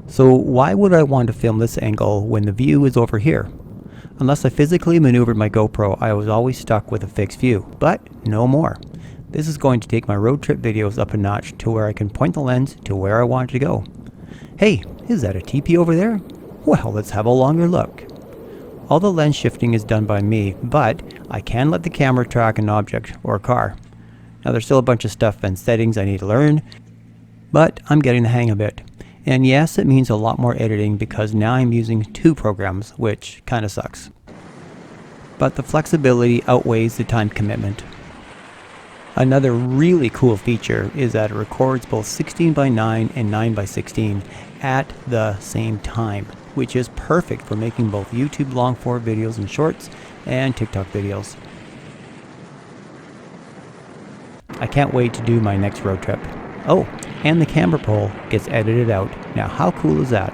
So why would I want to film this angle when the view is over here? Unless I physically maneuvered my GoPro, I was always stuck with a fixed view, but no more. This is going to take my road trip videos up a notch to where I can point the lens to where I want it to go. Hey, is that a teepee over there? Well, let's have a longer look. All the lens shifting is done by me, but I can let the camera track an object or a car. Now there's still a bunch of stuff and settings I need to learn, but I'm getting the hang of it. And yes, it means a lot more editing because now I'm using 2 programs, which kinda sucks. But the flexibility outweighs the time commitment. Another really cool feature is that it records both 16:9 and 9:16 at the same time, which is perfect for making both YouTube long form videos and shorts and TikTok videos. I can't wait to do my next road trip. Oh, and the camera pole gets edited out. Now how cool is that?